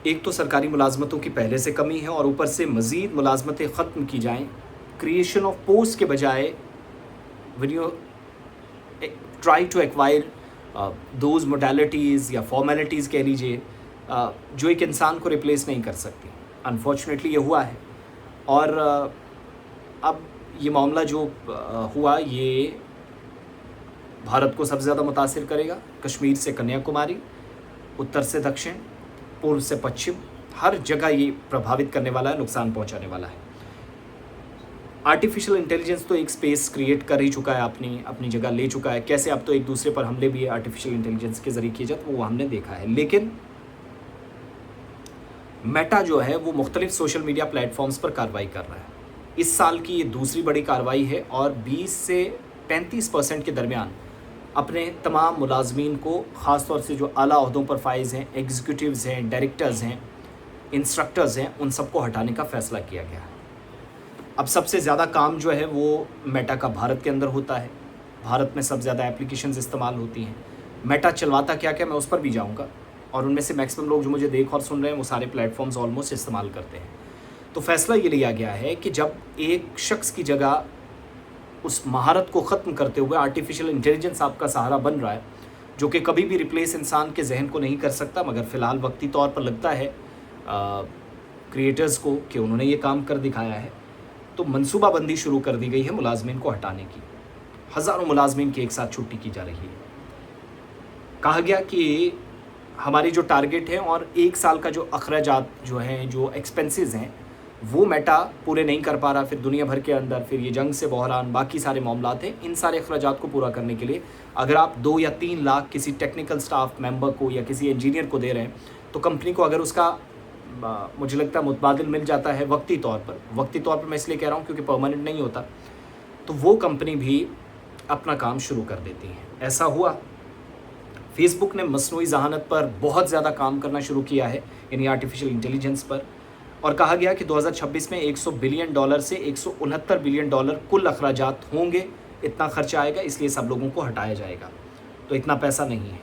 एक तो सरकारी मुलाजमतों की पहले से कमी है और ऊपर से मज़ीद मुलाजमतें ख़त्म की जाएँ, क्रिएशन ऑफ पोस्ट के बजाय when you try to acquire those modalities या फॉर्मेलिटीज़ कह लीजिए, जो एक इंसान को रिप्लेस नहीं कर सकती। अनफॉर्चुनेटली ये हुआ है और अब ये मामला जो हुआ ये भारत को सबसे ज़्यादा मुतासिर करेगा। कश्मीर से कन्याकुमारी, उत्तर से दक्षिण, पूर्व से पश्चिम, हर जगह ये प्रभावित करने वाला है, नुकसान पहुंचाने वाला है। आर्टिफिशियल इंटेलिजेंस तो एक स्पेस क्रिएट कर ही चुका है, अपनी जगह ले चुका है। कैसे अब तो एक दूसरे पर हमले भी आर्टिफिशियल इंटेलिजेंस के ज़रिए किए जाते वो हमने देखा है। लेकिन मेटा जो है वो मुख्तलिफ सोशल मीडिया प्लेटफॉर्म्स पर कार्रवाई कर रहा है। इस साल की ये दूसरी बड़ी कार्रवाई है और 20 से 35% के दरमियान अपने तमाम मुलाजमीन को, ख़ास तौर से जो आला ओहदों पर फाइज हैं, एग्जीक्यूटिव्स हैं, डायरेक्टर्स हैं, इंस्ट्रक्टर्स हैं, उन सबको हटाने का फ़ैसला किया गया है। अब सबसे ज़्यादा काम जो है वो मेटा का भारत के अंदर होता है। भारत में सबसे ज़्यादा एप्लीकेशंस इस्तेमाल होती हैं। मेटा चलवाता क्या क्या, मैं उस पर भी जाऊँगा। और उनमें से मैक्सिमम लोग जो मुझे देख और सुन रहे हैं वो सारे प्लेटफॉर्म्स ऑलमोस्ट इस्तेमाल करते हैं। तो फ़ैसला ये लिया गया है कि जब एक शख्स की जगह उस महारत को ख़त्म करते हुए आर्टिफिशियल इंटेलिजेंस आपका सहारा बन रहा है, जो कि कभी भी रिप्लेस इंसान के जहन को नहीं कर सकता, मगर फ़िलहाल वक्ती तौर पर लगता है क्रिएटर्स को कि उन्होंने ये काम कर दिखाया है। तो मनसूबाबंदी शुरू कर दी गई है मुलाजमीन को हटाने की। हज़ारों मुलाजमीन की एक साथ छुट्टी की जा रही है। कहा गया कि हमारी जो टारगेट है और एक साल का जो अखराजात जो हैं, जो एक्सपेंसेस हैं, वो मेटा पूरे नहीं कर पा रहा। फिर दुनिया भर के अंदर फिर ये जंग से बहरान, बाकी सारे मामलात हैं, इन सारे अखराजात को पूरा करने के लिए अगर आप 2 या 3 लाख किसी टेक्निकल स्टाफ मेंबर को या किसी इंजीनियर को दे रहे हैं, तो कंपनी को अगर उसका मुझे लगता है मुतबादिल मिल जाता है वक्ती तौर पर मैं इसलिए कह रहा हूँ क्योंकि परमानेंट नहीं होता, तो वो कंपनी भी अपना काम शुरू कर देती है। ऐसा हुआ। फेसबुक ने मसनूई ज़हानत पर बहुत ज़्यादा काम करना शुरू किया है, यानी आर्टिफिशियल इंटेलिजेंस पर, और कहा गया कि 2026 में $100 बिलियन से $169 बिलियन कुल अखराजात होंगे। इतना खर्चा आएगा, इसलिए सब लोगों को हटाया जाएगा। तो इतना पैसा नहीं है।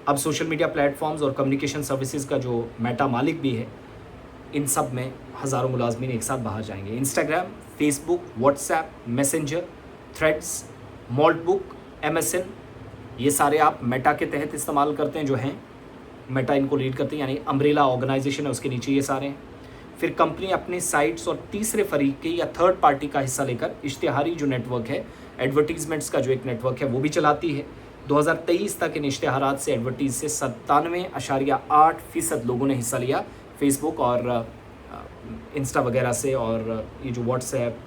अब सोशल मीडिया प्लेटफॉर्म्स और कम्युनिकेशन सर्विसेज का जो मेटा मालिक भी है, इन सब में हज़ारों मुलाजमीन एक साथ बाहर जाएंगे। Instagram, Facebook, WhatsApp, Messenger, Threads, Moltbook, MSN, ये सारे आप मेटा के तहत इस्तेमाल करते हैं, जो हैं मेटा इनको लीड करते हैं, यानी अम्ब्रेला ऑर्गेनाइजेशन है, उसके नीचे ये सारे हैं। फिर कंपनी अपने साइट्स और तीसरे फरीक के या थर्ड पार्टी का हिस्सा लेकर इश्तिहारी जो नेटवर्क है, एडवर्टीजमेंट्स का जो एक नेटवर्क है, वो भी चलाती है। 2023 तक इन इश्तिहारात से एडवर्टीज से 97.8% लोगों ने हिस्सा लिया, फेसबुक और इंस्टा वगैरह से, और ये जो व्हाट्सएप,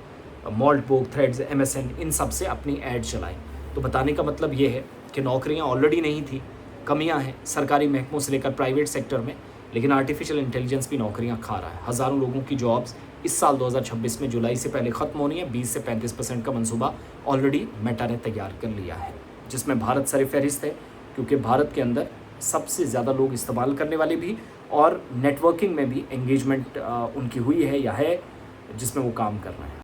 मॉल्टबुक, थ्रेड्स, MSN, इन सब से अपनी ऐड चलाई। तो बताने का मतलब ये है कि नौकरियां ऑलरेडी नहीं थी, कमियां हैं सरकारी महकमों से लेकर प्राइवेट सेक्टर में, लेकिन आर्टिफिशियल इंटेलिजेंस भी नौकरियां खा रहा है। हज़ारों लोगों की जॉब्स इस साल 2026 में जुलाई से पहले ख़त्म होनी है। 20 से 35% का मंसूबा ऑलरेडी मेटा ने तैयार कर लिया है, जिसमें भारत सरफ़हरिस्त है, क्योंकि भारत के अंदर सबसे ज़्यादा लोग इस्तेमाल करने वाले भी और नेटवर्किंग में भी एंगेजमेंट उनकी हुई है या है, जिसमें वो काम कर रहे हैं।